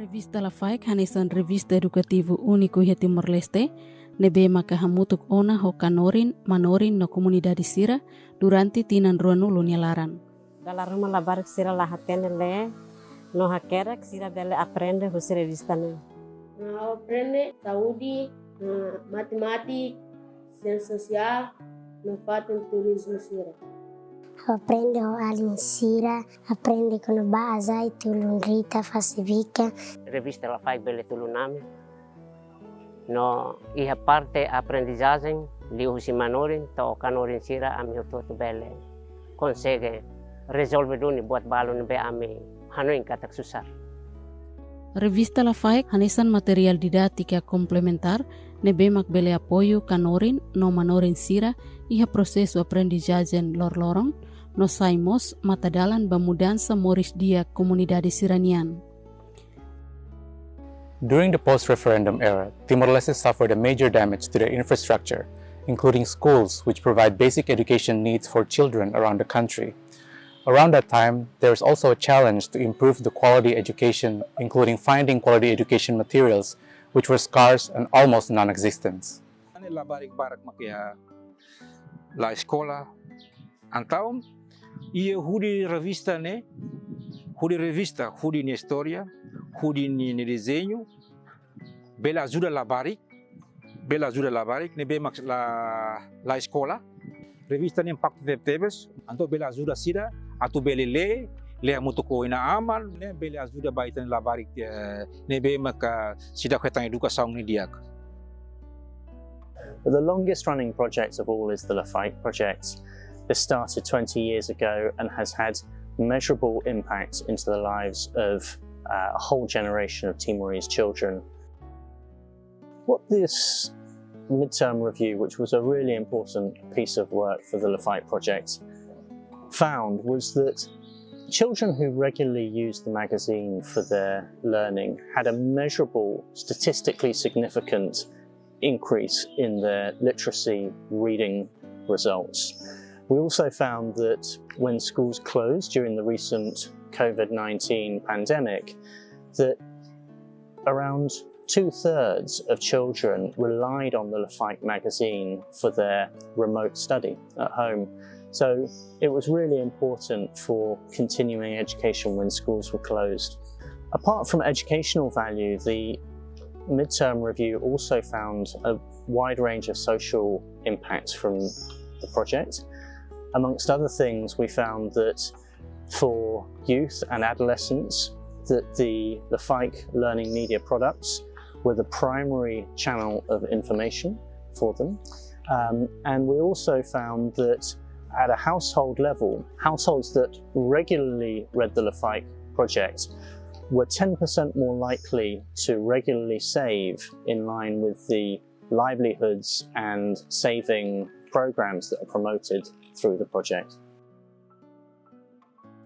Revista Lafaek hanesan revista edukativo único hi Timor-Leste, nebe maka hamutuk ona ho kanorin manorin no komunidade sira durante tinan ruanu lunyalaran. Dala rumah labar sira lahatene le no hakerek sira bele aprende husi revista ne. Aprende saúde, matemática, ciência social, no fato turismo sira. Aprende alin sira, aprende com base e tulun rita fasivica. Revista Lafaek bele tulunami. No iha parte aprendizagem li husi manorin to kanorin sira ami hototo bele consegue resolve duni buat balon be ami hanoin katak susar. Revista Lafaek hanesan material didatika komplementar nebe mak bele apoio kanorin no manorin sira iha prosesu aprendizajen lor-lorong no saimos matadalan bamudansa moris dia komunidade siranian. During the post-referendum era, Timor-Leste suffered a major damage to their infrastructure, including schools which provide basic education needs for children around the country. Around that time, there was also a challenge to improve the quality education, including finding quality education materials, which were scarce and almost non-existent. La escola então ia hudi revista ne hudi revista hudi ni istoria hudi ni desenho bela ajuda labarik ne be max la escola revista ni impacto tebes anto bela ajuda sida atu bele le amutuko ina amal ne bela ajuda baitan labarik ne be maka sida ketang edukasaun ni diak. But the longest running project of all is the Lafaek project. This started 20 years ago and has had measurable impact into the lives of a whole generation of Timorese children. What this midterm review, which was a really important piece of work for the Lafaek project, found was that children who regularly used the magazine for their learning had a measurable, statistically significant increase in their literacy reading results. We also found that when schools closed during the recent COVID-19 pandemic, that around 2/3 of children relied on the Lafaek magazine for their remote study at home. So it was really important for continuing education when schools were closed. Apart from educational value, the midterm review also found a wide range of social impacts from the project. Amongst other things, we found that for youth and adolescents, that the Lafaek learning media products were the primary channel of information for them. And we also found that at a household level, households that regularly read the Lafaek project were 10% more likely to regularly save in line with the livelihoods and saving programs that are promoted through the project.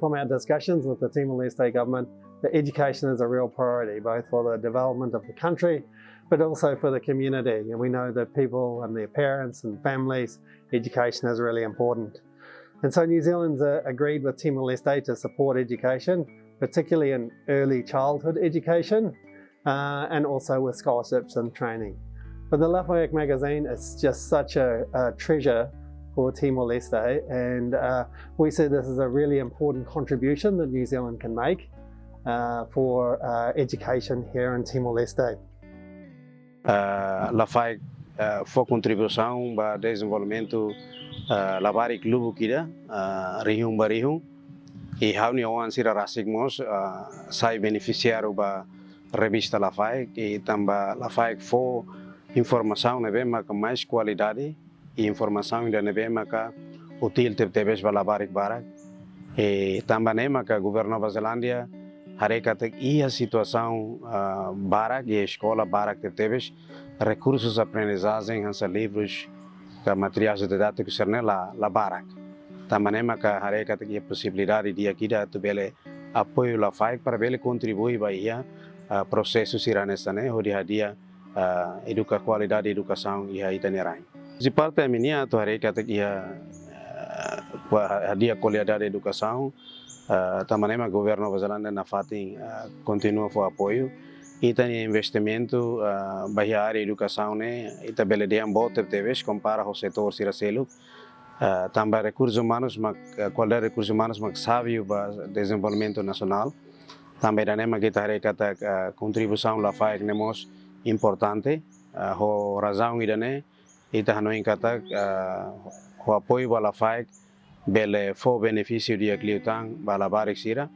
From our discussions with the Timor-Leste government, the education is a real priority, both for the development of the country, but also for the community. And we know that people and their parents and families, education is really important. And so New Zealand's agreed with Timor-Leste to support education, particularly in early childhood education, and also with scholarships and training. But the Lafaek magazine is just such a treasure for Timor-Leste, and we see this is a really important contribution that New Zealand can make for education here in Timor-Leste. Lafaek for contribuição para desenvolvimento Labarik lubu kira rihung barihung e hauni awan sira rasigmos sai beneficiário ba revista Lafaek e tamba Lafaek for informação nebe maka mais qualidade e informação ainda nebe maka util tebes ba Labarik barak e tamba ne maka governo Nova Zelândia harekat ia situação barak e escola barak tebes recursos aprendizagem hansa livros materiais didáticos serne la barak. Também maka harekat ia possibilidade dia kita tu bele apoio Lafaek para bele contribuir baia processo siranestane ho dia educa qualidade educação ia itanerai. De parte a minha tu harekat ia dia qualidade educação Também o governo Nova Zelândia na fatin continua o apoio. E tem investimento para a área de educação, né? E também de ambote talvez compara o setor siracelo. Também recursos humanos, qualidade de recursos humanos, mas sábio para desenvolvimento nacional. Também da nema kita recata contribuição Lafaek nemos importante. A razão ida né? Ita hanoi kata o apoio para Lafaek bele for benefício de clientang para barik sira.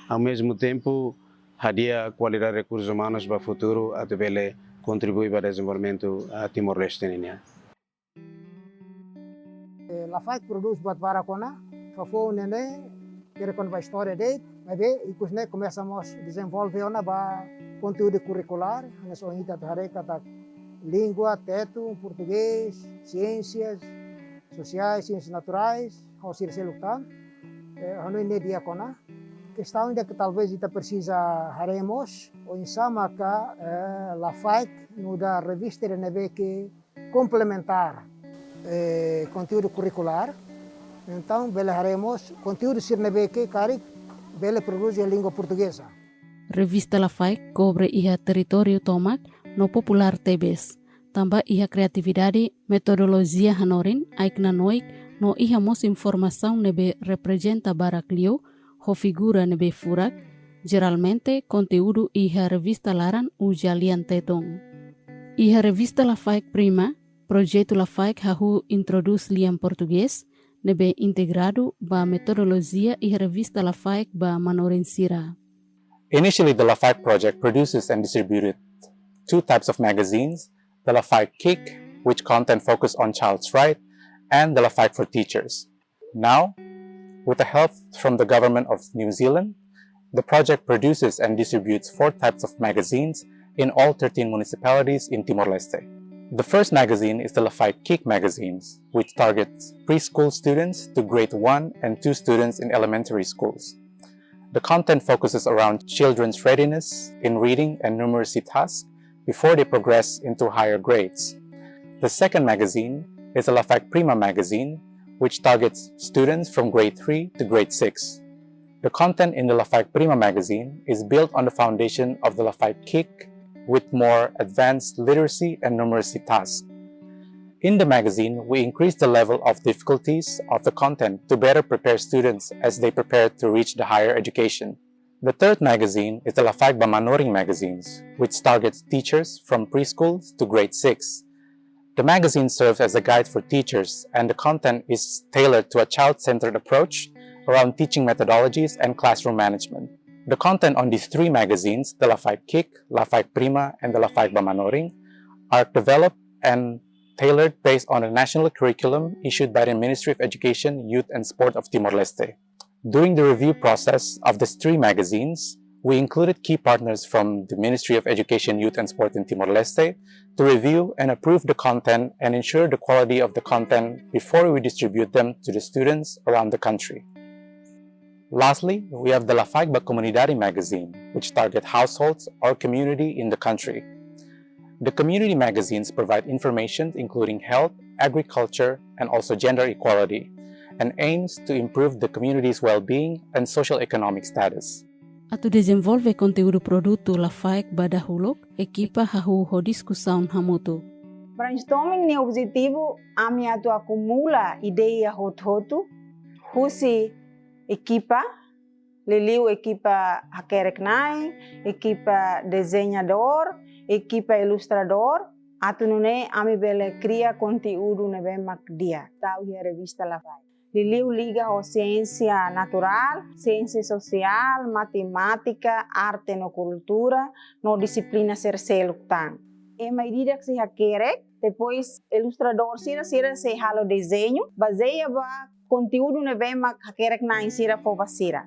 Ao mesmo tempo hadia qualidade de recursos humanos para o futuro até bele contribuir para o desenvolvimento timor-leste. Lafaek produz buat varakona, fafo nene, kira kon ba história dele, mas bem, ikus ne começamos a desenvolver ona ba conteúdo curricular, nós oita tareka ta língua, teto, português, ciências sociais, ciências naturais, ao ser selutan, hanu ne dia kona. Questão ainda que talvez ita precisa haremos, ou insama ka Lafaek no da revista de que complementar conteúdo curricular. Então, haremos conteúdo sirnebe que cari bele produz em língua portuguesa. Revista Lafaek cobre iha território tomak no popular tebes. Tambah iha criatividade metodologia hanorin aik nanoik no iha mos informação nebe representa baraklio ho figura nebe furak, geralmente conteúdo iha revista laran ujalian tetong. Iha revista Lafaek prima, projeto Lafaek hahu introduz liam português, nebe integrado ba metodologia iha revista Lafaek ba manorin sira. Initially, the Lafaek project produces and distributed two types of magazines, the Lafaek Kick, which content focus on child's right, and the Lafaek for Teachers. Now, with the help from the government of New Zealand, the project produces and distributes 4 types of magazines in all 13 municipalities in Timor-Leste. The first magazine is the Lafaek Kick magazines, which targets preschool students to grade 1 and 2 students in elementary schools. The content focuses around children's readiness in reading and numeracy tasks before they progress into higher grades. The second magazine is the Lafaek Prima magazine, which targets students from grade 3 to grade 6. The content in the Lafaek Prima magazine is built on the foundation of the Lafaek Kick with more advanced literacy and numeracy tasks. In the magazine, we increase the level of difficulties of the content to better prepare students as they prepare to reach the higher education. The third magazine is the Lafaek Bamanoring magazines, which targets teachers from preschool to grade 6. The magazine serves as a guide for teachers, and the content is tailored to a child-centered approach around teaching methodologies and classroom management. The content on these 3 magazines, the Lafaek Kick, Lafaek Prima, and the Lafaek Bamanoring, are developed and tailored based on a national curriculum issued by the Ministry of Education, Youth and Sport of Timor-Leste. During the review process of these 3 magazines, we included key partners from the Ministry of Education, Youth and Sport in Timor-Leste to review and approve the content and ensure the quality of the content before we distribute them to the students around the country. Lastly, we have the Lafaek Comunidade magazine, which target households or community in the country. The community magazines provide information including health, agriculture, and also gender equality, and aims to improve the community's well-being and social economic status. Atu desenvolve conteúdo produto Lafaek badahulok, equipa hahu ho discussão hamutu. Brainstorming ni objetivo ami atu acumula ideia hot-hotu, husi equipa, liliu equipa hakereknai, equipa desenhador, equipa ilustrador, atu nune ami bele cria conteúdo nebe dia, tau hi revista Lafaek. Liliu liga ho ciência natural, ciência social, matemática, arte no cultura, no disciplina serseluktan. E medida que se hakerek, depois ilustrador sira se halo desenho, baseia ba conteúdo nebe hakerek na insira fo basira.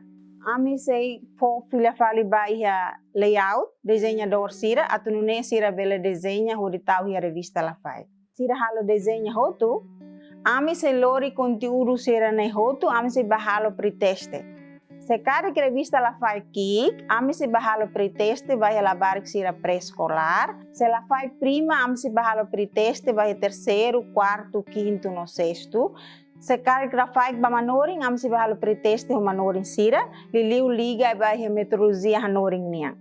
Ami sei fo filafali ba iha layout, desenhador sira, atu nune sira bele desenha ho di tau hi revista Lafaek. Sira halo desenha ho tu, ami se lori conteúdo sira ne hotu, ami se bahalo preteste. Se cada revista Lafaek Kick, ami se bahalo preteste vai labar sira pré-escolar. Se Lafaek Prima, ami se bahalo preteste vai terceiro, quarto, quinto, no sexto. Sekarang Lafaek ba manoring am si bahalo preteste ho manoring sira, liliu liga ba he metrologia hanoring niya.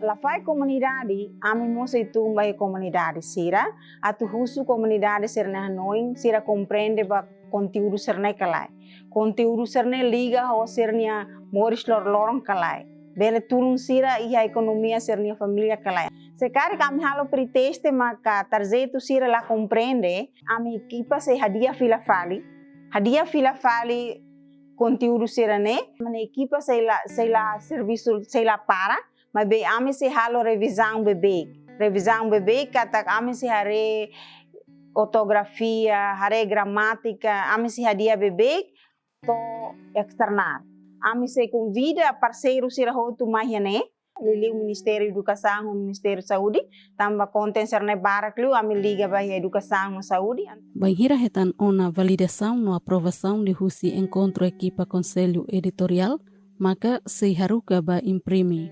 Lafaek komunidade ami mosa itu ba komunidade sira, atu husu komunidade serna hanoing sira compreende ba conteúdo serne kalai. Conteúdo serne liga ho sernia moris lorong kalai. Bele tulung sira iha ekonomia sernia familia kalai. Sekarang kami halo preteste maka tarjeto sira la compreende ami equipa se hadia fila fali. Hadia fila fali conteúdo serane, mana equipa se la serviço se la para, mas be ami se halo revisão bebê. Revisão bebê kata ami se hare ortografia, hare gramática, ami se hadia bebê to externar. Ami se convida parceiro sira hotu mahine, liliu Ministério Educação, Ministério Saúde, tamba konten serne barak lu ami liga bahia Educação e Saúde. Banhira hetan ona validação no aprovação de husi encontro equipa Conselho Editorial, maka se haruka ba imprimi.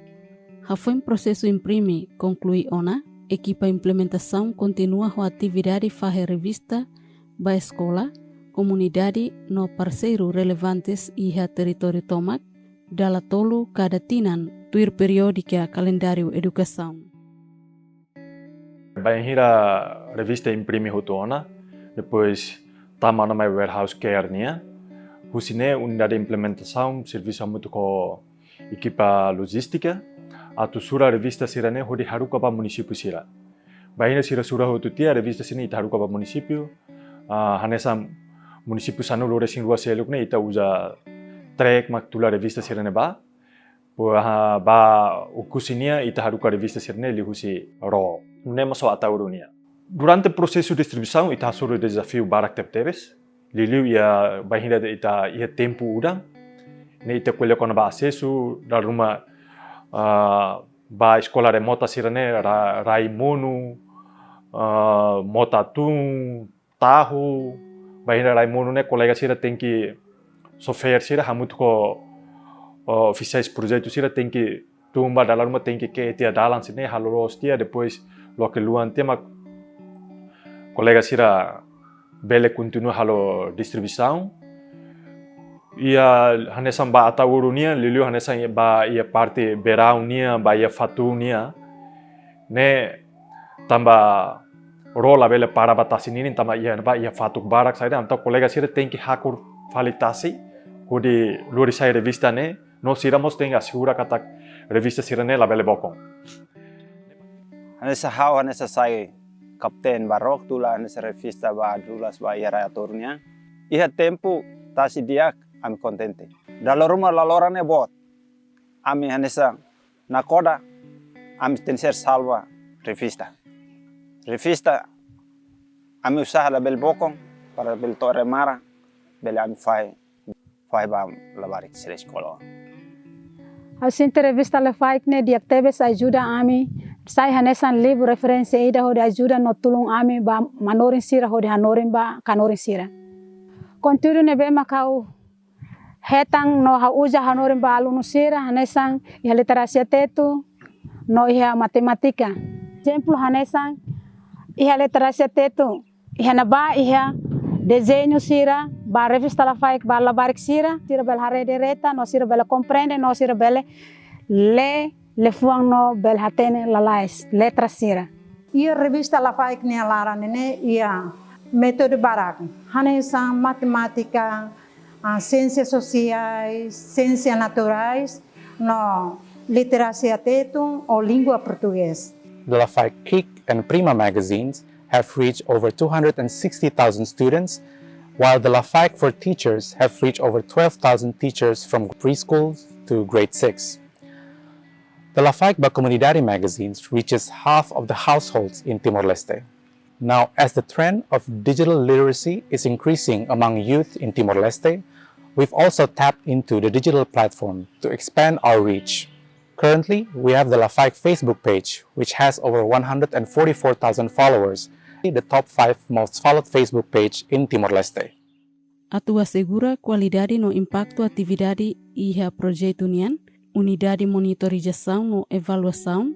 Hafem processo imprimi conclui ona, equipa implementação continua a atividade fahe revista ba escola, comunidade no parceiro relevantes iha território tomak, dala tolu kadatinan tuir periódica calendário educação. Banhira revista imprimi hotona, depois tamana mai warehouse care nia, husine unidade implementação serviço muito ko equipa logística, atu sura revista sirane hodi haruka pa município sira. Banhira sura hotutia revista sini ita haruka pa município, hanesa município sanu lore sing rua seluk ne ita usa trek mak tula revista sirane ba ukusinia ita haruka revista sirane li husi ro nema so ataurunia. Durante o processo de distribuição ita suru desafio barak tepteves liliu ia bahina ita ia tempo udang ne ita kuele kona ba acesso da ruma ba escola remota sirane raimonu motatum tahu bahina raimonu ne colega sira tem que software sira hamut ko oficiais projetos sira tem que tumba dalam rumah tem que tia dalan sini haloros tia depois lo que luan tema colega sira bele continua halo distribuição ia hanesan ba ataurunia liliu hanesan ba ia parte beraunia ba ia fatunia ne tamba rola bele para batasinin tamba ia ba ia fatuk barak saida anta colega sira tem que hakur falitasi hudi luri sai revista ne no siramos tem assegura katak revista sirane la bele bokong. Hanesa hahu hanesa sai kapten barok tula hanesa revista ba dulas ba ia rayaturnya. Iha tempo tasi diak ami contente. Dalam rumah lalorane bot. Ami hanesa nakoda ami tenser salva revista. Revista ami usaha la bel bokong para bel tore mara bel ami fai bam labarik sila sekolah. Asinte revista Lafaek ne diaktebes ajuda ami sai hanesan livro referensi ida hodi ajuda no tulung ami ba manorin sira hodi hanorin ba kanorin sira. Kontinuo ne be makau hetang no hauja hanorin ba alunu sira hanesan iha literasia tetu no iha matematika. Exemplo hanesan iha literasia tetu iha naba iha desenho sira ba revista Lafaek ba labarik sira bel hare dereta no sira bel comprende no sira bel le fuang no bel hatene lalais letra sira. Ia revista Lafaek ne alara nene ia metode barak hanesan matemática, ciências sociais, ciências naturais, no literacia tetu ou língua portuguesa. The Lafaek Kick and Prima magazines have reached over 260,000 students, while the Lafaek for Teachers have reached over 12,000 teachers from preschool to grade 6. The Lafaek by Comunidade magazines reaches half of the households in Timor-Leste. Now, as the trend of digital literacy is increasing among youth in Timor-Leste, we've also tapped into the digital platform to expand our reach. Currently, we have the Lafaek Facebook page, which has over 144,000 followers, the top 5 most followed Facebook page in Timor-Leste. Atu assegura qualidade no impacto atividade iha projeto nian, unidade monitorização no evaluação,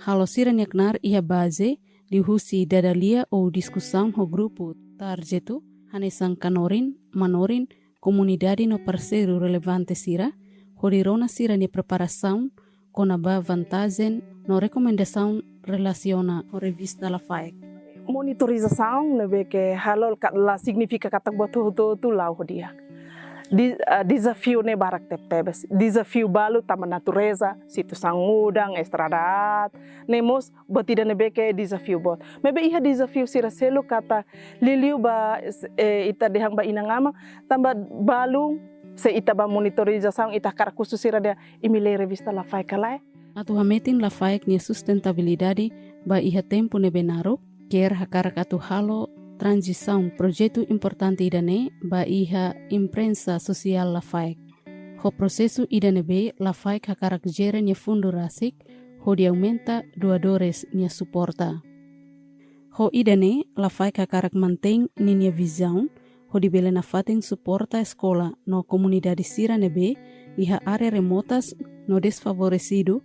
halosira neknar iha base di husi dadalia ou discussão no grupo tarjetu hanesan kanorin manorin, comunidade no parceiro relevante sira, horirona sira ni preparação, com a vantagem no recomendação relaciona a revista Lafaek. Monitorização, né, que halol lá significa que tu lá o dia. Desafio ne barak tebes, desafio balu tama natureza, situação mudang, estradat, nemos batida nebe ke desafio bot. Mebe iha desafio sira selo kata liliu ba ita dehang ba inangama, tamba balu se ita ba monitorização ita kara khusus sira dia imile revista Lafaek kalai. Atu hametin Lafaek ni sustentabilidade ba iha tempo nebe naruk, quer hakarak atu halo transição, projeto importante idane ba iha imprensa social Lafaek. Ho processo idane be Lafaek hakarak gera nya fundo rasik, ho di aumenta doadores nya suporta. Ho idane Lafaek hakarak mantém nya visão, ho di bele na fating suporta escola no comunidade sira nebe iha área remotas no desfavorecido.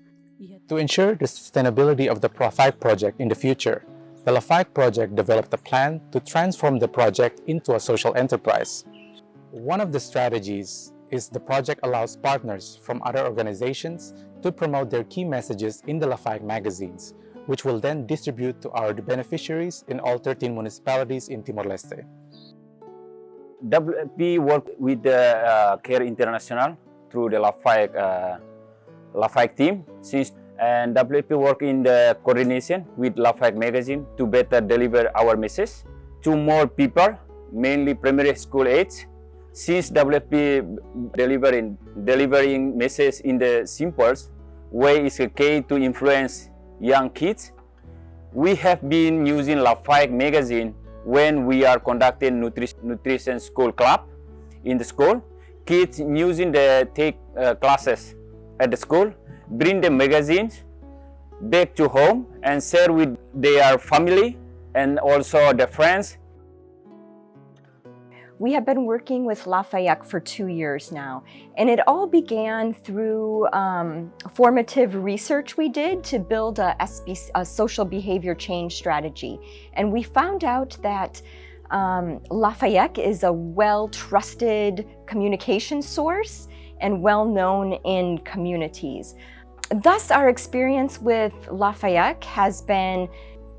To ensure the sustainability of the Lafaek project in the future, the Lafaek project developed a plan to transform the project into a social enterprise. One of the strategies is the project allows partners from other organizations to promote their key messages in the Lafaek magazines, which will then distribute to our beneficiaries in all 13 municipalities in Timor-Leste. WFP worked with the CARE International through the Lafaek team and WFP work in the coordination with Lafaek magazine to better deliver our message to more people, mainly primary school age. Since WFP delivering message in the simplest way is a key to influence young kids, we have been using Lafaek magazine when we are conducting nutrition school club in the school. Kids using the take classes at the school, bring the magazines back to home and share with their family and also their friends. We have been working with Lafaek for 2 years now, and it all began through formative research we did to build a social behavior change strategy. And we found out that Lafaek is a well-trusted communication source and well-known in communities. Thus, our experience with Lafaek has been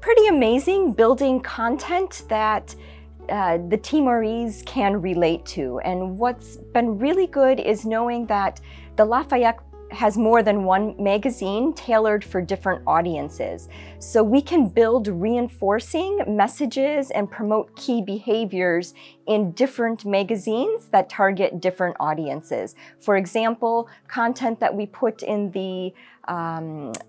pretty amazing, building content that the Timorese can relate to. And what's been really good is knowing that the Lafaek has more than one magazine tailored for different audiences. So we can build reinforcing messages and promote key behaviors in different magazines that target different audiences. For example, content that we put in the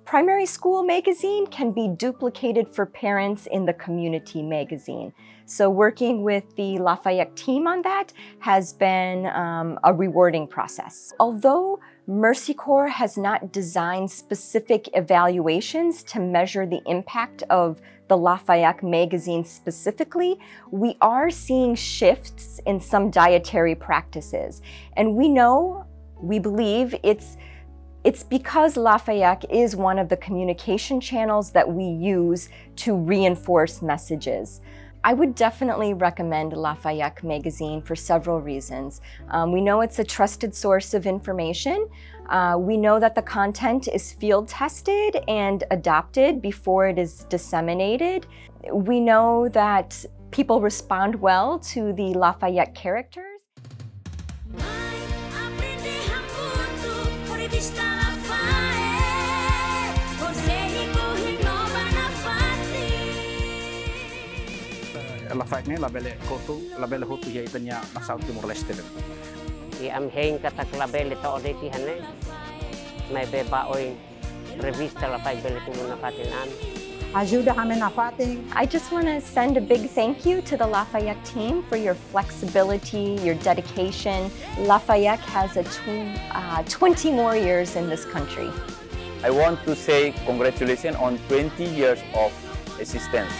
primary school magazine can be duplicated for parents in the community magazine. So working with the Lafaek team on that has been a rewarding process. Although Mercy Corps has not designed specific evaluations to measure the impact of the Lafaek magazine specifically, we are seeing shifts in some dietary practices. And we believe it's because Lafaek is one of the communication channels that we use to reinforce messages. I would definitely recommend Lafaek magazine for several reasons. We know it's a trusted source of information. We know that the content is field tested and adopted before it is disseminated. We know that people respond well to the Lafaek characters. Lafaek ni labele hotu ya itanya nasal timor-leste. I am hein katak labele to odeti hane. May beba oy revista Lafaek bele tulun na patinan. Ajuda kami na fating. I just want to send a big thank you to the Lafaek team for your flexibility, your dedication. Lafaek has 20 more years in this country. I want to say congratulations on 20 years of existence.